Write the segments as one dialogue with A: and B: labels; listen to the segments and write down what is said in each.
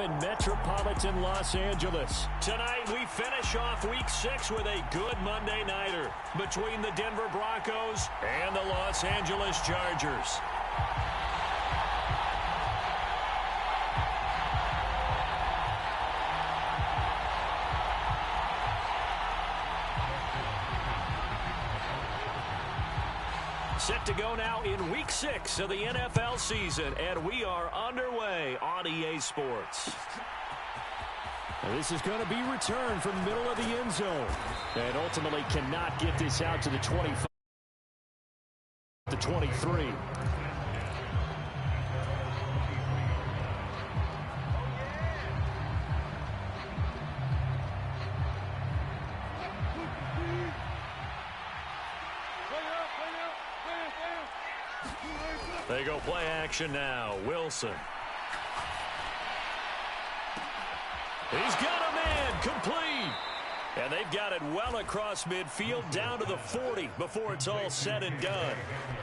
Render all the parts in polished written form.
A: in metropolitan Los Angeles. Tonight, we finish off Week 6 with a good Monday nighter between the Denver Broncos and the Los Angeles Chargers. Set to go now in Week 6 of the NFL season, and we are underway on EA Sports. This is going to be returned from the middle of the end zone, and ultimately cannot get this out to the 25, the 23. They go play action now. Wilson. He's got a man complete. And they've got it well across midfield down to the 40 before it's all said and done.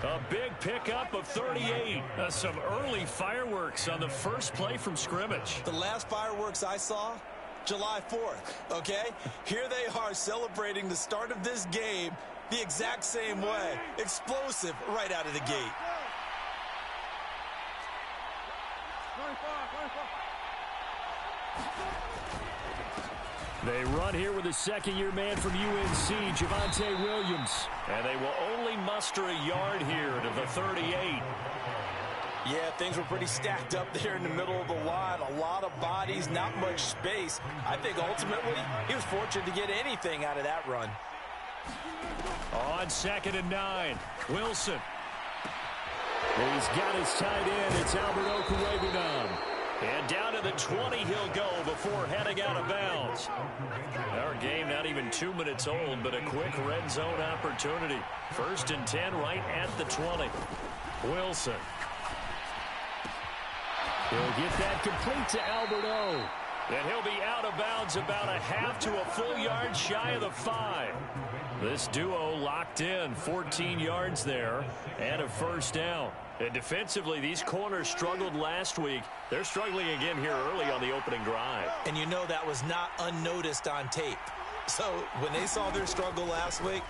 A: A big pickup of 38. Some early fireworks on the first play from scrimmage.
B: The last fireworks I saw, July 4th, okay? Here they are celebrating the start of this game the exact same way. Explosive right out of the gate.
A: They run here with a second-year man from UNC, Javonte Williams. And they will only muster a yard here to the 38.
B: Yeah, things were pretty stacked up there in the middle of the line. A lot of bodies, not much space. I think ultimately he was fortunate to get anything out of that run.
A: On 2nd and 9, Wilson. He's got his tight end. It's Albert Okwuegbunam. And down to the 20 he'll go before heading out of bounds. Our game not even 2 minutes old, but a quick red zone opportunity. 1st and 10 right at the 20. Wilson. He'll get that complete to Albert O. And he'll be out of bounds about a half to a full yard shy of the 5. This duo locked in, 14 yards there, and a first down. And defensively, these corners struggled last week. They're struggling again here early on the opening drive.
B: And you know that was not unnoticed on tape. So when they saw their struggle last week,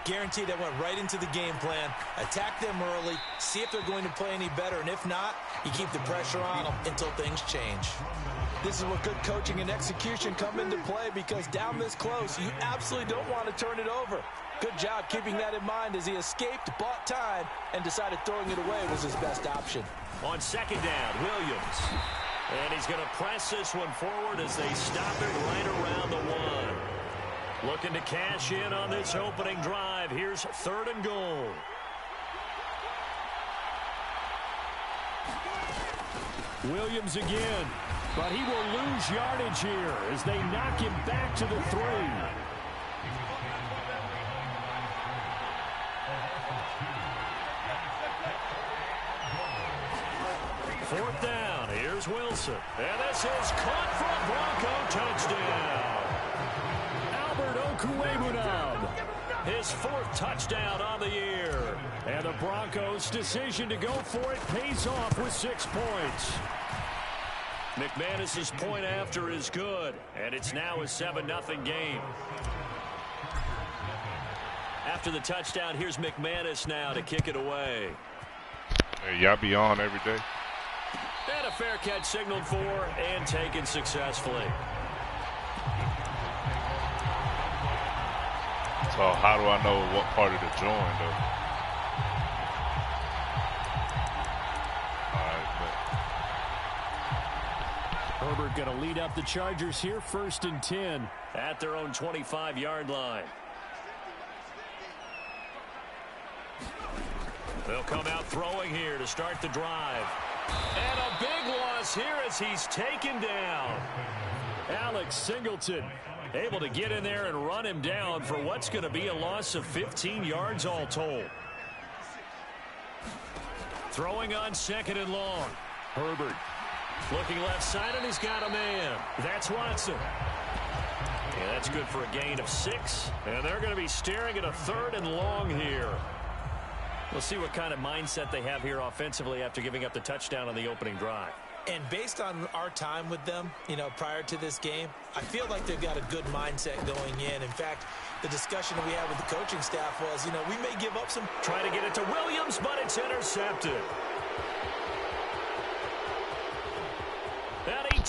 B: guaranteed they went right into the game plan, attack them early, see if they're going to play any better. And if not, you keep the pressure on them until things change. This is where good coaching and execution come into play, because down this close, you absolutely don't want to turn it over. Good job keeping that in mind as he escaped, bought time, and decided throwing it away was his best option.
A: On 2nd down, Williams. And he's going to press this one forward as they stop it right around the 1. Looking to cash in on this opening drive. Here's 3rd and goal. Williams again. But he will lose yardage here as they knock him back to the 3. 4th down. Here's Wilson. And this is caught for a Bronco touchdown. Albert Okwuegbunam. His 4th touchdown on the year. And the Broncos' decision to go for it pays off with 6 points. McManus's point after is good, and it's now a 7-0 game. After the touchdown, here's McManus now to kick it away.
C: Hey, y'all be on every day.
A: And a fair catch signaled for and taken successfully.
C: So how do I know what party to join, though?
A: Herbert going to lead up the Chargers here, 1st and 10 at their own 25-yard line. They'll come out throwing here to start the drive. And a big loss here as he's taken down. Alex Singleton able to get in there and run him down for what's going to be a loss of 15 yards all told. Throwing on 2nd and long. Herbert. Looking left side, and he's got a man. That's Watson. And that's good for a gain of 6. And they're going to be staring at a 3rd and long here. We'll see what kind of mindset they have here offensively after giving up the touchdown on the opening drive.
B: And based on our time with them, you know, prior to this game, I feel like they've got a good mindset going in. In fact, the discussion we had with the coaching staff was, you know, we may give up some.
A: Trying to get it to Williams, but it's intercepted.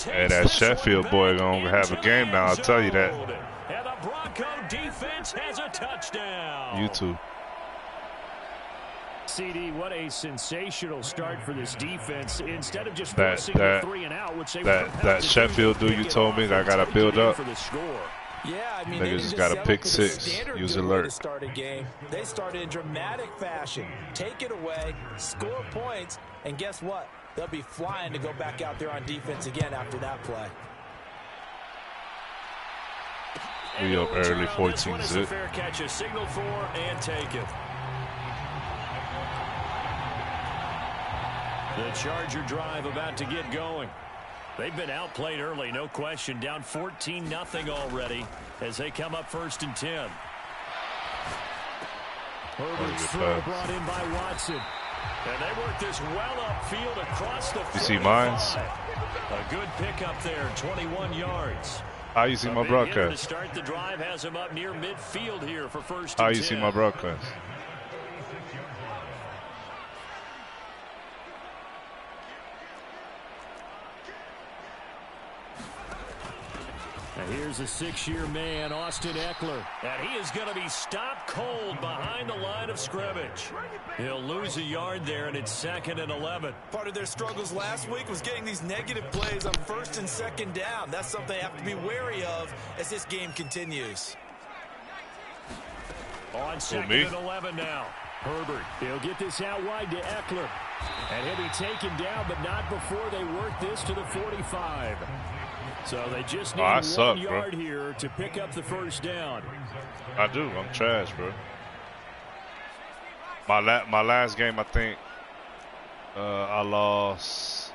C: Hey, that Sheffield boy gonna have a game now, I'll tell you that.
A: And the Bronco defense has a touchdown.
C: You too.
A: CD, what a sensational start for this defense. Instead of just forcing a 3 and out, which they
C: that Sheffield dude you told me that I gotta build up.
B: Yeah, I mean,
C: they just got a pick 6. Use alert.
B: To start a game. They started in dramatic fashion. Take it away, score points, and guess what? They'll be flying to go back out there on defense again after that play.
C: We up early, 14-zip.
A: Fair catch, a signal for and take it. The Charger drive about to get going. They've been outplayed early, no question. Down 14-0 already as they come up 1st and 10. Herbert's throw brought in by Watson. And they work this well upfield across the 45.
C: You see mines?
A: A good pickup there, 21 yards.
C: How you see my broadcast?
A: To start the drive has him up near midfield here for 1st and 10.
C: How you see my broadcast?
A: And here's a 6-year man, Austin Eckler. And he is going to be stopped cold behind the line of scrimmage. He'll lose a yard there, and it's 2nd and 11.
B: Part of their struggles last week was getting these negative plays on 1st and 2nd down. That's something they have to be wary of as this game continues.
A: On 2nd and 11 now. Herbert, he'll get this out wide to Eckler. And he'll be taken down, but not before they work this to the 45. So they just need 1 yard here to pick up the 1st down.
C: I do. I'm trash, bro. My last game, I think I lost.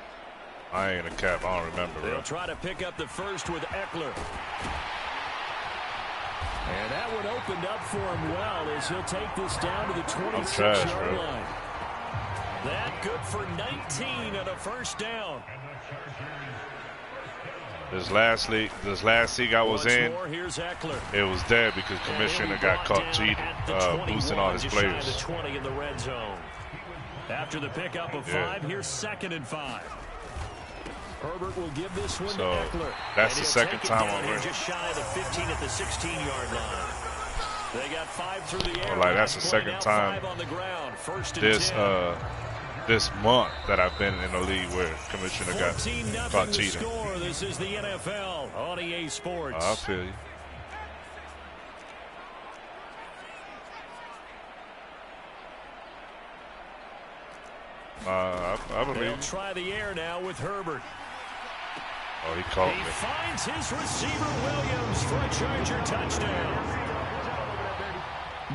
C: I ain't a cap. I don't remember, bro.
A: They'll try to pick up the 1st with Eckler. And that one opened up for him well as he'll take this down to the 26-yard line. That good for 19 and a 1st down.
C: This last league I was in, it was dead because Commissioner got caught cheating, boosting all his players.
A: The 20 in the red zone. After the pickup of 5, here's 2nd and 5. Herbert will give this one to Eckler.
C: That's the 2nd time already.
A: Just shy of the 15 at the 16-yard line. They got 5 through the air.
C: Like that's the 2nd time this month that I've been in the league where Commissioner got caught cheating.
A: Score. This is the NFL on EA Sports.
C: I feel you. I believe.
A: They'll try the air now with Herbert.
C: Oh, he caught me.
A: He finds his receiver Williams for a Charger touchdown.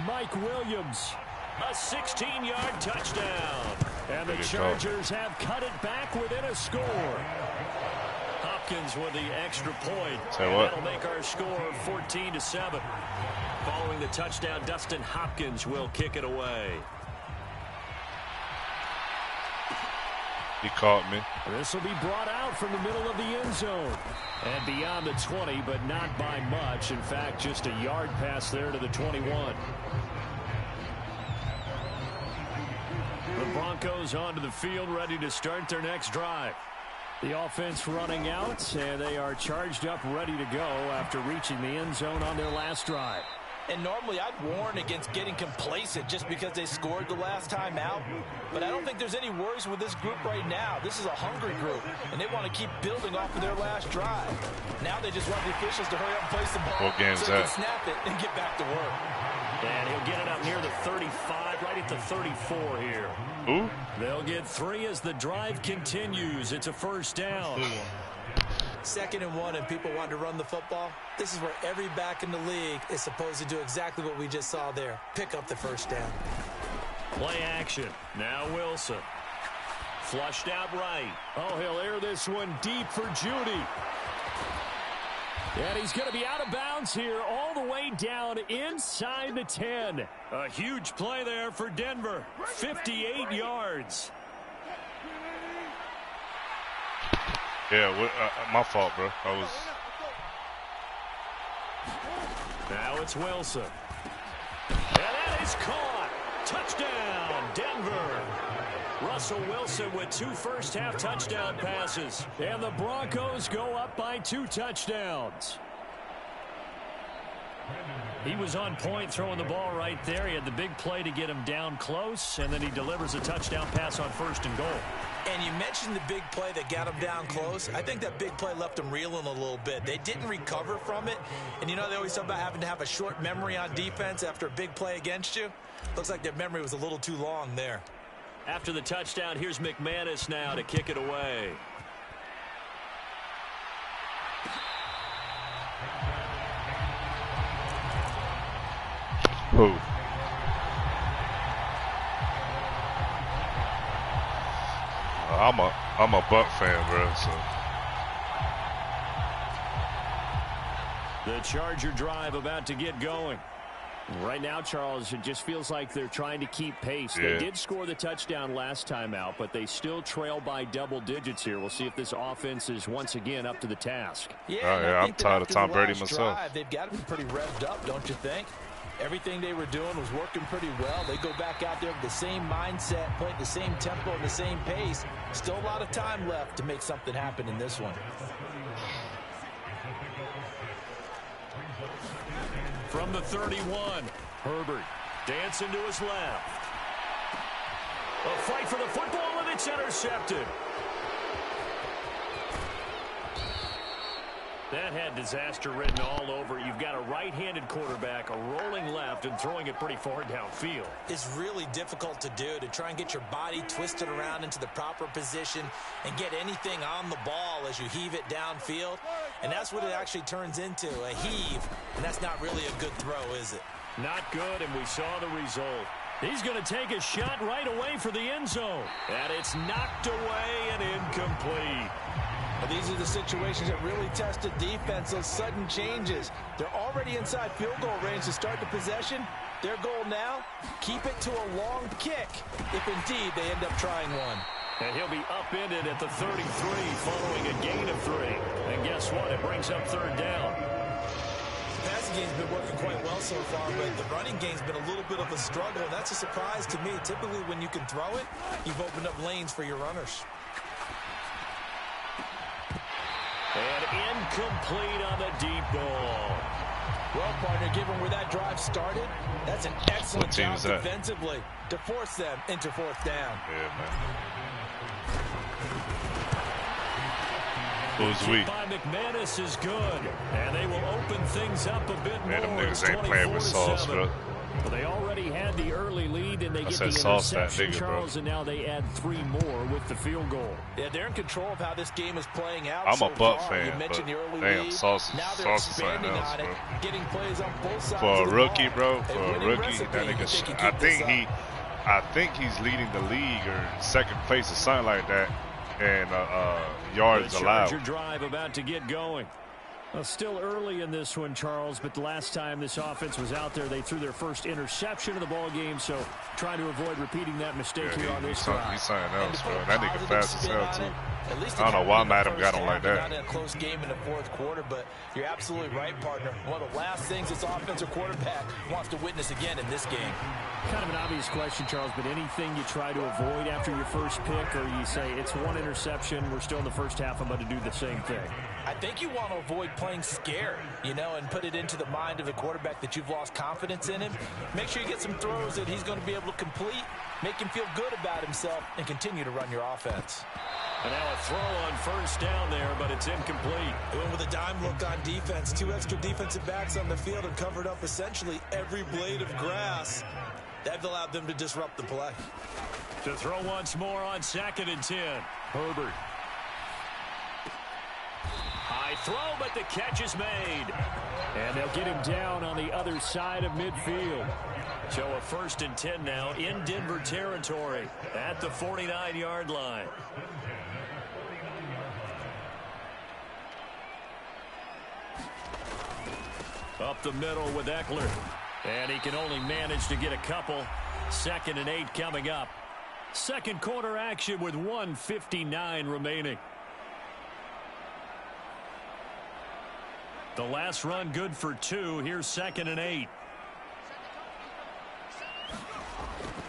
A: Mike Williams, a 16-yard touchdown. And the Chargers have cut it back within a score. Hopkins with the extra point. That'll make our score 14-7. Following the touchdown, Dustin Hopkins will kick it away.
C: He caught me.
A: This will be brought out from the middle of the end zone. And beyond the 20, but not by much. In fact, just a yard pass there to the 21. The Broncos onto the field, ready to start their next drive. The offense running out, and they are charged up, ready to go after reaching the end zone on their last drive.
B: And normally I'd warn against getting complacent just because they scored the last time out. But I don't think there's any worries with this group right now. This is a hungry group, and they want to keep building off of their last drive. Now they just want the officials to hurry up and place the ball
C: so
B: they can snap it and get back to work.
A: And he'll get it up near the 35, right at the 34 here.
C: Ooh.
A: They'll get 3 as the drive continues. It's a 1st down.
B: 2nd and 1, and people want to run the football. This is where every back in the league is supposed to do exactly what we just saw there. Pick up the 1st down.
A: Play action. Now Wilson. Flushed out right. Oh, he'll air this one deep for Judy. And he's going to be out of bounds here all the way down inside the 10. A huge play there for Denver. 58 yards.
C: Yeah, my fault, bro.
A: Now it's Wilson. And that is caught. Touchdown, Denver. Russell Wilson with 2 first-half touchdown passes. And the Broncos go up by 2 touchdowns. He was on point throwing the ball right there. He had the big play to get him down close, and then he delivers a touchdown pass on 1st and goal.
B: And you mentioned the big play that got him down close. I think that big play left him reeling a little bit. They didn't recover from it. And you know, they always talk about having to have a short memory on defense after a big play against you. Looks like their memory was a little too long there.
A: After the touchdown, here's McManus now to kick it away.
C: Who? I'm a Buck fan, bro. So.
A: The Charger drive about to get going. Right now, Charles, it just feels like they're trying to keep pace.
C: Yeah.
A: They did score the touchdown last time out, but they still trail by double digits here. We'll see if this offense is once again up to the task.
B: Yeah,
C: I'm tired of Tom Brady myself.
B: Drive, they've got to be pretty revved up, don't you think? Everything they were doing was working pretty well. They go back out there with the same mindset, play at the same tempo and the same pace. Still a lot of time left to make something happen in this one.
A: From the 31, Herbert dancing to his left. A fight for the football, and it's intercepted. That had disaster written all over. You've got a right-handed quarterback, a rolling left, and throwing it pretty far downfield.
B: It's really difficult to do, to try and get your body twisted around into the proper position and get anything on the ball as you heave it downfield. And that's what it actually turns into, a heave. And that's not really a good throw, is it?
A: Not good, and we saw the result. He's going to take a shot right away for the end zone. And it's knocked away and incomplete.
B: Well, these are the situations that really test the defense, those sudden changes. They're already inside field goal range to start the possession. Their goal now, keep it to a long kick, if indeed they end up trying one.
A: And he'll be upended at the 33 following a gain of 3. And guess what? It brings up 3rd down.
B: The passing game's been working quite well so far, but the running game's been a little bit of a struggle, and that's a surprise to me. Typically, when you can throw it, you've opened up lanes for your runners.
A: And incomplete on the deep ball.
B: Well, partner, given where that drive started, that's an excellent job defensively to force them into 4th down.
C: Yeah, man. Who's we?
A: By McManus is good, and they will open things up a bit more.
C: Man, them niggas ain't playing with sauce, bro.
A: Well, they already had the early lead, and they get the
C: nigga,
A: interception, Charles, and now they add 3 more with the field goal.
B: Yeah, they're in control of how this game is playing out.
C: I'm a Buck fan,
B: you mentioned the early
C: damn,
B: lead.
C: sauce is something else, bro.
B: Getting plays on both sides
C: for
B: of
C: a
B: the
C: rookie,
B: ball.
C: bro, for a rookie, that nigga, I think he's leading the league or 2nd place or something like that, and yards allowed.
A: Charger drive about to get going. Well, still early in this one, Charles, but the last time this offense was out there, they threw their first interception of the ball game, so trying to avoid repeating that mistake here on this drive.
C: He's something else, bro. That nigga fast as hell, too. I don't know why Madam got him like that.
B: Not a close game in the 4th quarter, but you're absolutely right, partner. One of the last things this offensive quarterback wants to witness again in this game.
A: Kind of an obvious question, Charles, but anything you try to avoid after your first pick, or you say it's 1 interception, we're still in the first half, I'm about to do the same thing?
B: I think you want to avoid playing scared, you know, and put it into the mind of the quarterback that you've lost confidence in him. Make sure you get some throws that he's going to be able to complete, make him feel good about himself, and continue to run your offense.
A: And now a throw on 1st down there, but it's incomplete.
B: They went with a dime look on defense. 2 extra defensive backs on the field and covered up essentially every blade of grass. That allowed them to disrupt the play.
A: To throw once more on 2nd and 10. Herbert. High throw, but the catch is made. And they'll get him down on the other side of midfield. So a 1st and 10 now in Denver territory at the 49-yard line. Up the middle with Eckler. And he can only manage to get a couple. 2nd and 8 coming up. 2nd quarter action with 1:59 remaining. The last run good for 2. Here's 2nd and 8.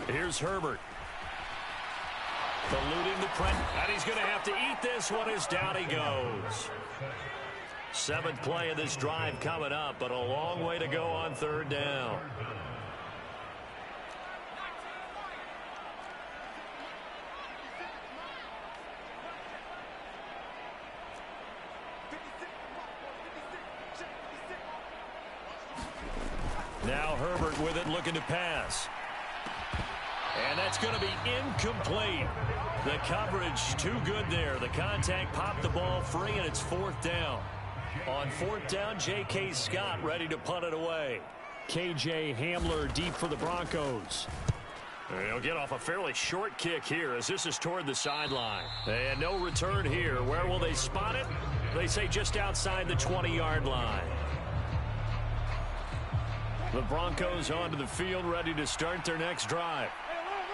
A: Here's Herbert. Eluding the press. And he's going to have to eat this one as down he goes. 7th play of this drive coming up, but a long way to go on 3rd down. Now Herbert with it, looking to pass. And that's going to be incomplete. The coverage too good there. The contact popped the ball free, and it's 4th down. On 4th down, J.K. Scott ready to punt it away. K.J. Hamler deep for the Broncos. He'll get off a fairly short kick here as this is toward the sideline. And no return here. Where will they spot it? They say just outside the 20-yard line. The Broncos onto the field, ready to start their next drive.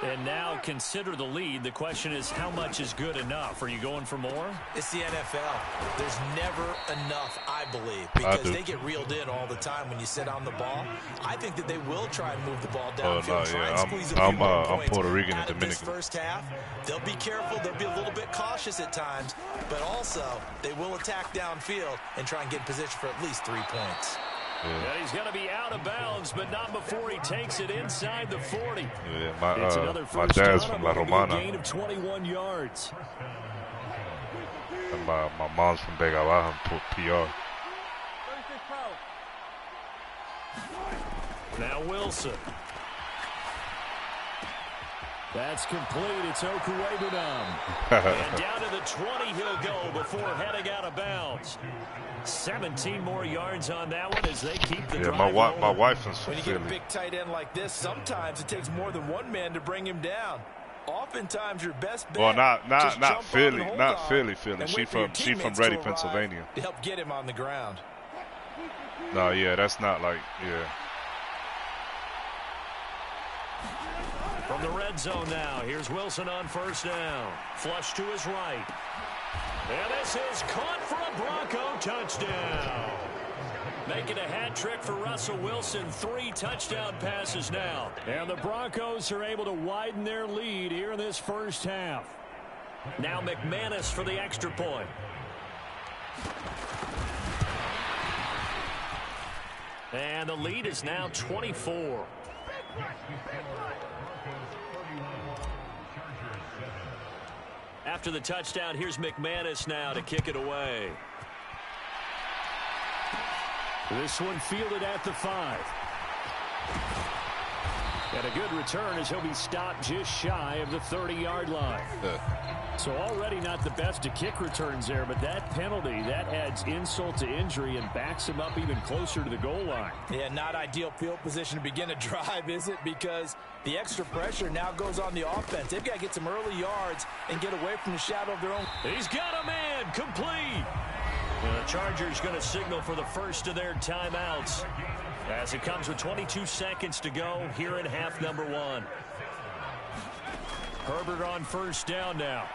A: And now consider the lead. The question is, how much is good enough? Are you going for more?
B: It's the NFL. There's never enough, I believe, because they get reeled in all the time when you sit on the ball. I think that they will try and move the ball downfield, try and squeeze a few more points
C: I'm Puerto Rican and
B: out of
C: Dominican.
B: this first half. They'll be careful. They'll be a little bit cautious at times, but also they will attack downfield and try and get in position for at least 3 points.
A: Yeah. And he's going to be out of bounds, but not before he takes it inside the 40.
C: Yeah,
A: it's another
C: my
A: first
C: dad's
A: down,
C: from La Romana.
A: A gain of 21 yards.
C: And my mom's from Vega Baja, PR.
A: Now Wilson. That's complete. It's Okuwebunam. And down to the 20 he'll go before heading out of bounds. 17 more yards on that one as they keep the drive
C: going. My wife is from
B: When you
C: Philly.
B: get a big tight end like this, sometimes it takes more than one man to bring him down. Oftentimes your best bet.
C: Well, not Philly, not Philly. She from Reading, Pennsylvania.
B: To help get him on the ground.
C: No, yeah, that's not like, yeah.
A: From the red zone now, here's Wilson on 1st down. Flush to his right. And this is caught for a Bronco touchdown. Making a hat trick for Russell Wilson. 3 touchdown passes now. And the Broncos are able to widen their lead here in this first half. Now McManus for the extra point. And the lead is now 24. After the touchdown, here's McManus now to kick it away. This one fielded at the 5. And a good return as he'll be stopped just shy of the 30-yard line. So already not the best to kick returns there, but that penalty, that adds insult to injury and backs him up even closer to the goal line.
B: Yeah, not ideal field position to begin a drive, is it? Because the extra pressure now goes on the offense. They've got to get some early yards and get away from the shadow of their own.
A: He's got a man, complete. And the Chargers going to signal for the first of their timeouts as it comes with 22 seconds to go here in half number 1. Herbert on 1st down now.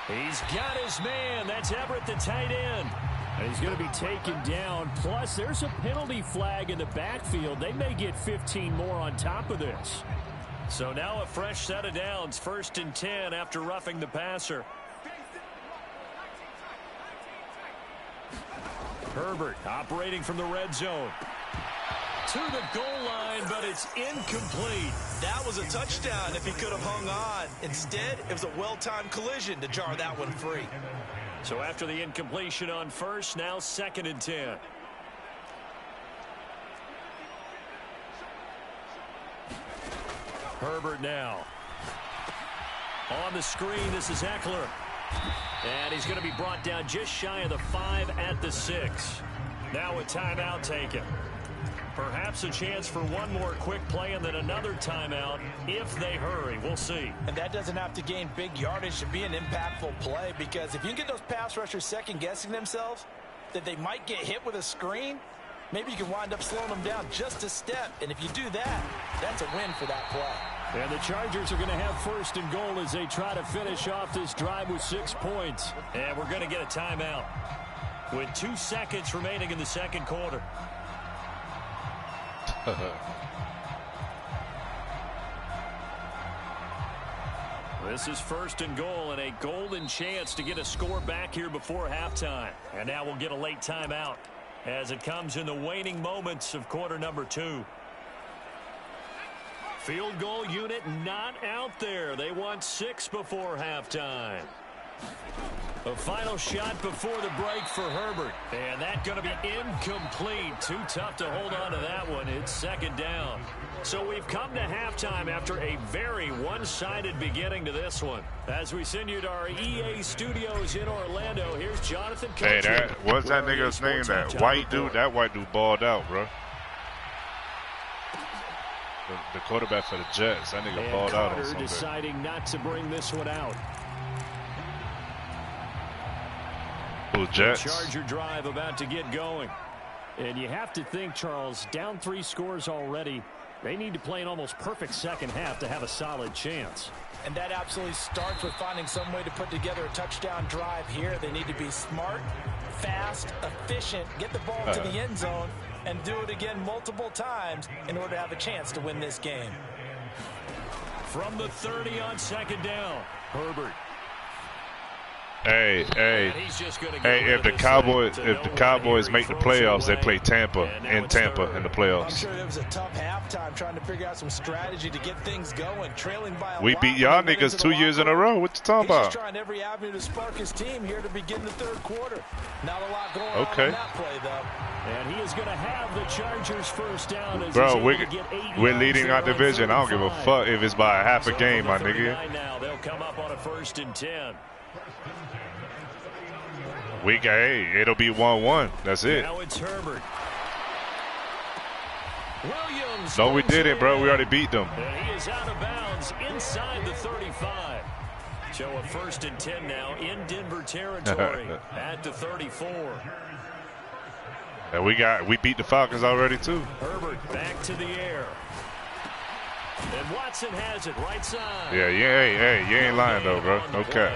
A: He's got his man. That's Everett, the tight end. And he's going to be taken down. Plus, there's a penalty flag in the backfield. They may get 15 more on top of this. So now a fresh set of downs. 1st and 10 after roughing the passer. Herbert operating from the red zone. To the goal line, but it's incomplete.
B: That was a touchdown if he could have hung on. Instead, it was a well-timed collision to jar that one free.
A: So after the incompletion on 1st, now 2nd and 10. Herbert now. On the screen, this is Eckler. And he's going to be brought down just shy of the 5 at the 6. Now a timeout taken. Perhaps a chance for one more quick play and then another timeout if they hurry. We'll see.
B: And that doesn't have to gain big yardage to be an impactful play, because if you can get those pass rushers second-guessing themselves that they might get hit with a screen, maybe you can wind up slowing them down just a step. And if you do that, that's a win for that play.
A: And the Chargers are going to have first and goal as they try to finish off this drive with 6 points. And we're going to get a timeout with 2 seconds remaining in the second quarter. This is first and goal and a golden chance to get a score back here before halftime. And now we'll get a late timeout as it comes in the waning moments of quarter number 2. Field goal unit not out there. They want 6 before halftime. A final shot before the break for Herbert. And that's going to be incomplete. Too tough to hold on to that one. It's second down. So we've come to halftime after a very one-sided beginning to this one. As we send you to our EA studios in Orlando, here's Jonathan Coachman.
C: Hey, what's that nigga's name? That white dude? That white dude balled out, bro. The quarterback for the Jets. That nigga balled out on Sunday.
A: Deciding not to bring this one out.
C: Who, Jets?
A: Charger drive about to get going. And you have to think, Charles, down 3 scores already. They need to play an almost perfect second half to have a solid chance.
B: And that absolutely starts with finding some way to put together a touchdown drive here. They need to be smart, fast, efficient, get the ball to the end zone, and do it again multiple times in order to have a chance to win this game.
A: From the 30 on second down, Herbert.
C: Hey, if the Cowboys make the playoffs, they play Tampa in the playoffs.
B: I'm sure there was a tough halftime trying to figure out some strategy to get things going, trailing by a
C: We beat y'all niggas 2 years in a row. What you talking about?
B: He's just trying every avenue to spark his team here to begin the third quarter. Not a lot going on in that play, though.
A: And he is going to have the Chargers first down. As
C: bro, we're leading our division. I don't give a fuck if it's by a half a game, my nigga.
A: Now they'll come up on a 1st and 10.
C: It'll be 1-1. That's it.
A: Now it's Herbert. Williams.
C: No, we didn't, bro. We already beat them.
A: And he is out of bounds inside the 35. So a 1st and 10 now in Denver territory at the 34.
C: And we beat the Falcons already too.
A: Herbert back to the air. And Watson has it right side.
C: Yeah, you ain't lying though, bro. Okay.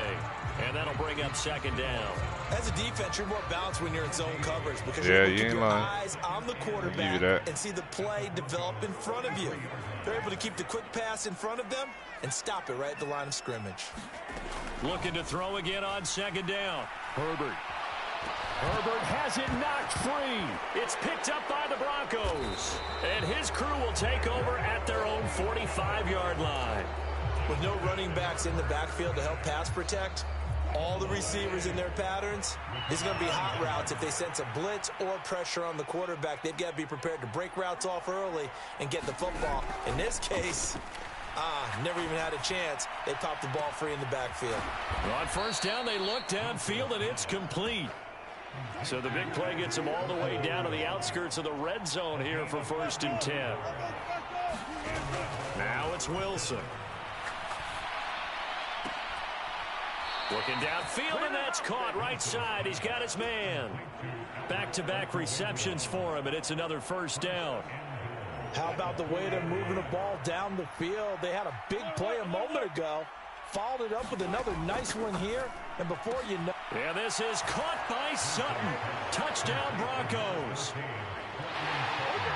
A: And that'll bring up second down.
B: As a defense, you're more balanced when you're in zone coverage because
C: you're
B: able to
C: keep
B: keep your eyes on the quarterback and see the play develop in front of you. They're able to keep the quick pass in front of them and stop it right at the line of scrimmage.
A: Looking to throw again on second down. Herbert has it knocked free. It's picked up by the Broncos. And his crew will take over at their own 45-yard line.
B: With no running backs in the backfield to help pass protect, all the receivers in their patterns, it's going to be hot routes. If they sense a blitz or pressure on the quarterback, they've got to be prepared to break routes off early and get the football. In this case, never even had a chance. They popped the ball free in the backfield.
A: On first down, they look downfield, and it's complete. So the big play gets them all the way down to the outskirts of the red zone here for 1st and 10. Now it's Wilson. Looking downfield, and that's caught right side. He's got his man. Back-to-back receptions for him, and it's another 1st down.
B: How about the way they're moving the ball down the field? They had a big play a moment ago. Followed it up with another nice one here. And before you know...
A: Yeah, this is caught by Sutton. Touchdown, Broncos.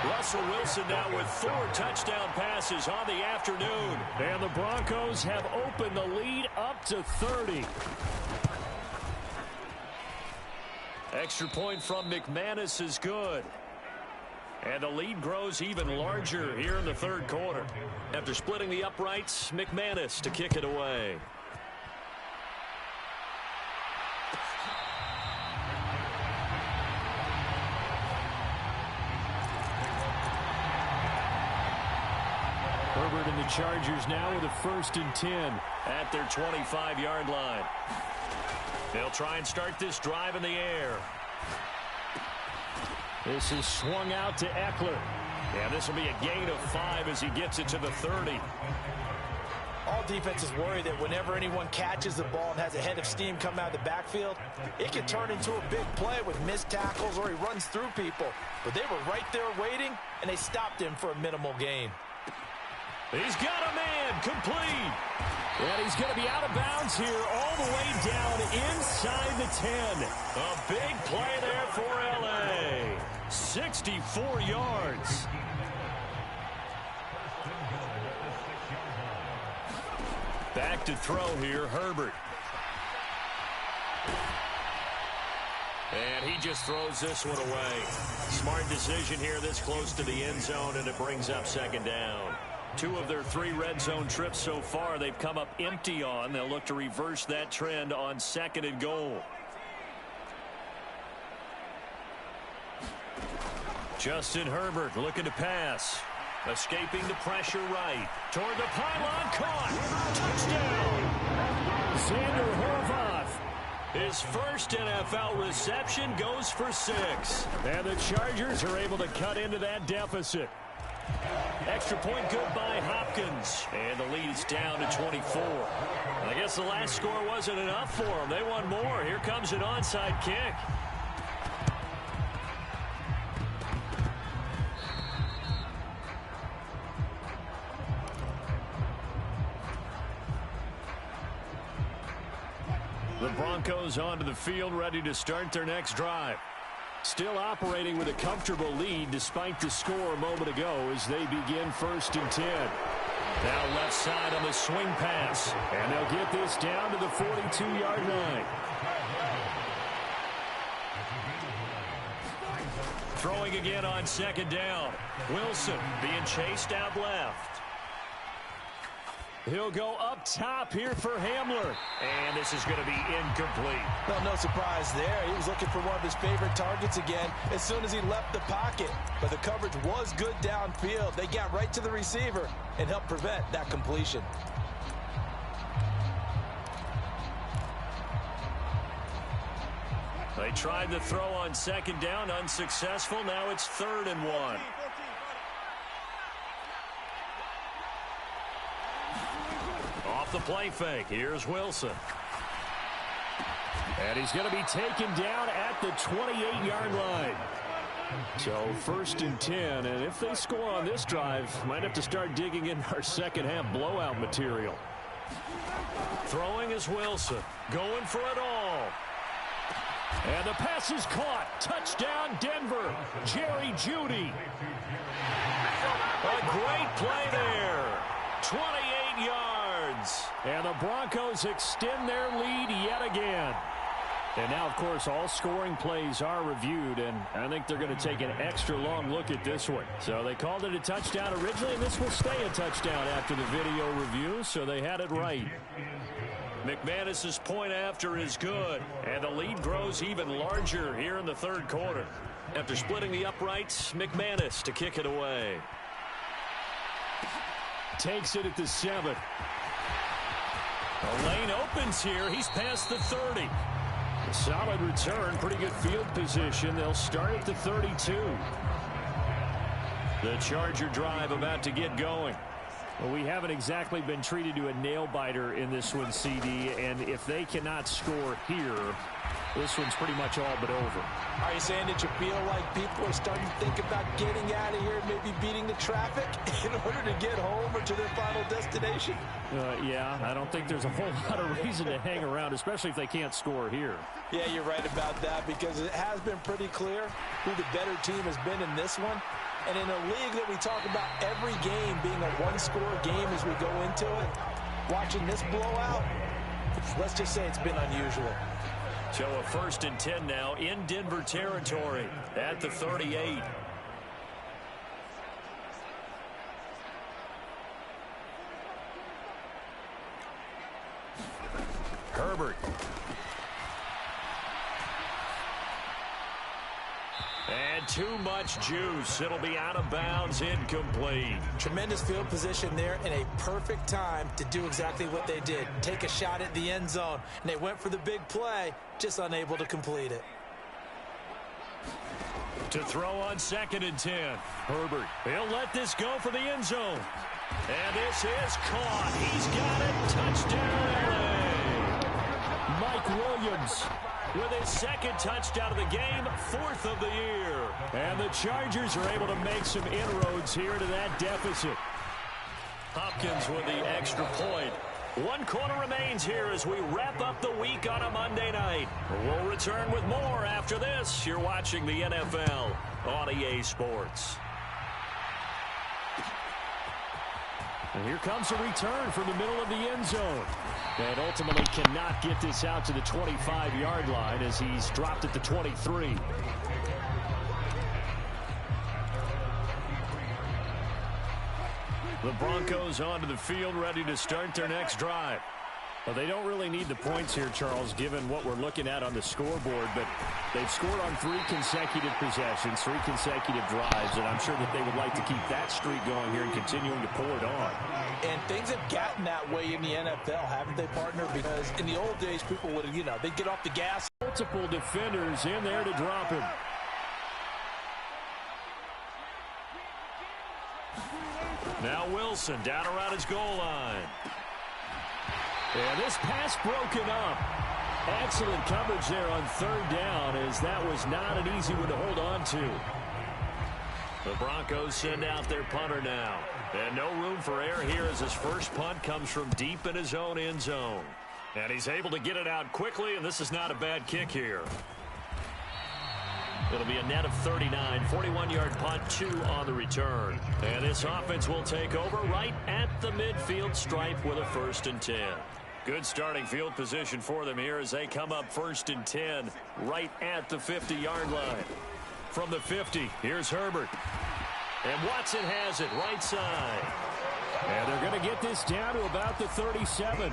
A: Russell Wilson now with 4 touchdown passes on the afternoon. And the Broncos have opened the lead up to 30. Extra point from McManus is good. And the lead grows even larger here in the third quarter. After splitting the uprights, McManus to kick it away. Herbert and the Chargers now with a 1st and 10 at their 25-yard line. They'll try and start this drive in the air. This is swung out to Eckler. Yeah, this will be a gain of 5 as he gets it to the 30.
B: All defenses worry that whenever anyone catches the ball and has a head of steam come out of the backfield, it can turn into a big play with missed tackles or he runs through people. But they were right there waiting, and they stopped him for a minimal gain.
A: He's got a man complete. And he's going to be out of bounds here all the way down inside the 10. A big play there for L.A. 64 yards. Back to throw here, Herbert. And he just throws this one away. Smart decision here this close to the end zone, and it brings up second down. 2 of their 3 red zone trips so far they've come up empty on. They'll look to reverse that trend on second and goal. Justin Herbert looking to pass. Escaping the pressure right. Toward the pylon, caught. Touchdown. Xander Horvath. His first NFL reception goes for 6. And the Chargers are able to cut into that deficit. Extra point good by Hopkins. And the lead is down to 24. I guess the last score wasn't enough for them. They want more. Here comes an onside kick. The Broncos onto the field, ready to start their next drive. Still operating with a comfortable lead despite the score a moment ago as they begin 1st and 10. Now left side on the swing pass. And they'll get this down to the 42-yard line. Throwing again on second down. Wilson being chased out left. He'll go up top here for Hamler. And this is going to be incomplete.
B: Well, no surprise there. He was looking for one of his favorite targets again as soon as he left the pocket. But the coverage was good downfield. They got right to the receiver and helped prevent that completion.
A: They tried the throw on second down, unsuccessful. Now it's 3rd and 1. Off the play fake, here's Wilson. And he's going to be taken down at the 28-yard line. So 1st and 10, and if they score on this drive, might have to start digging in our second half blowout material. Throwing is Wilson, going for it all. And the pass is caught. Touchdown, Denver. Jerry Jeudy. A great play there. 28 yards. And the Broncos extend their lead yet again. And now, of course, all scoring plays are reviewed, and I think they're going to take an extra long look at this one. So they called it a touchdown originally, and this will stay a touchdown after the video review, so they had it right. McManus's point after is good, and the lead grows even larger here in the 3rd quarter. After splitting the uprights, McManus to kick it away. Takes it at the 7. The lane opens here. He's past the 30. A solid return, pretty good field position. They'll start at the 32. The Charger drive about to get going. Well, we haven't exactly been treated to a nail-biter in this one, CD, and if they cannot score here, this one's pretty much all but over.
B: Are you saying that you feel like people are starting to think about getting out of here, maybe beating the traffic in order to get home or to their final destination?
A: Yeah, I don't think there's a whole lot of reason to hang around, especially if they can't score here.
B: Yeah, you're right about that, because it has been pretty clear who the better team has been in this one. And in a league that we talk about every game being a one-score game as we go into it, watching this blowout, let's just say it's been unusual.
A: So a 1st and 10 now in Denver territory at the 38. Herbert. And too much juice. It'll be out of bounds, incomplete.
B: Tremendous field position there and a perfect time to do exactly what they did. Take a shot at the end zone. And they went for the big play, just unable to complete it.
A: To throw on 2nd and 10. Herbert. He'll let this go for the end zone. And this is caught. He's got it. Touchdown, LA. Mike Williams with his 2nd touchdown of the game, 4th of the year. And the Chargers are able to make some inroads here to that deficit. Hopkins with the extra point. 1 quarter remains here as we wrap up the week on a Monday night. We'll return with more after this. You're watching the NFL on EA Sports. And here comes a return from the middle of the end zone. And ultimately cannot get this out to the 25-yard line as he's dropped at the 23. The Broncos onto the field, ready to start their next drive. Well, they don't really need the points here, Charles, given what we're looking at on the scoreboard, but they've scored on 3 consecutive possessions, 3 consecutive drives, and I'm sure that they would like to keep that streak going here and continuing to pull it on.
B: And things have gotten that way in the NFL, haven't they, partner? Because in the old days, people would, they'd get off the gas.
A: Multiple defenders in there to drop him. Now Wilson down around his goal line. And this pass broken up. Excellent coverage there on 3rd down, as that was not an easy one to hold on to. The Broncos send out their punter now. And no room for error here as his first punt comes from deep in his own end zone. And he's able to get it out quickly, and this is not a bad kick here. It'll be a net of 39, 41-yard punt, 2 on the return. And this offense will take over right at the midfield stripe with a 1st and 10. Good starting field position for them here as they come up 1st and 10 right at the 50-yard line. From the 50, here's Herbert. And Watson has it right side. And they're going to get this down to about the 37.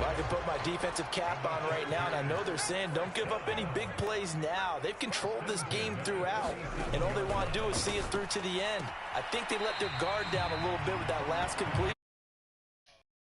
B: Well, I can put my defensive cap on right now, and I know they're saying don't give up any big plays now. They've controlled this game throughout, and all they want to do is see it through to the end. I think they let their guard down a little bit with that last complete.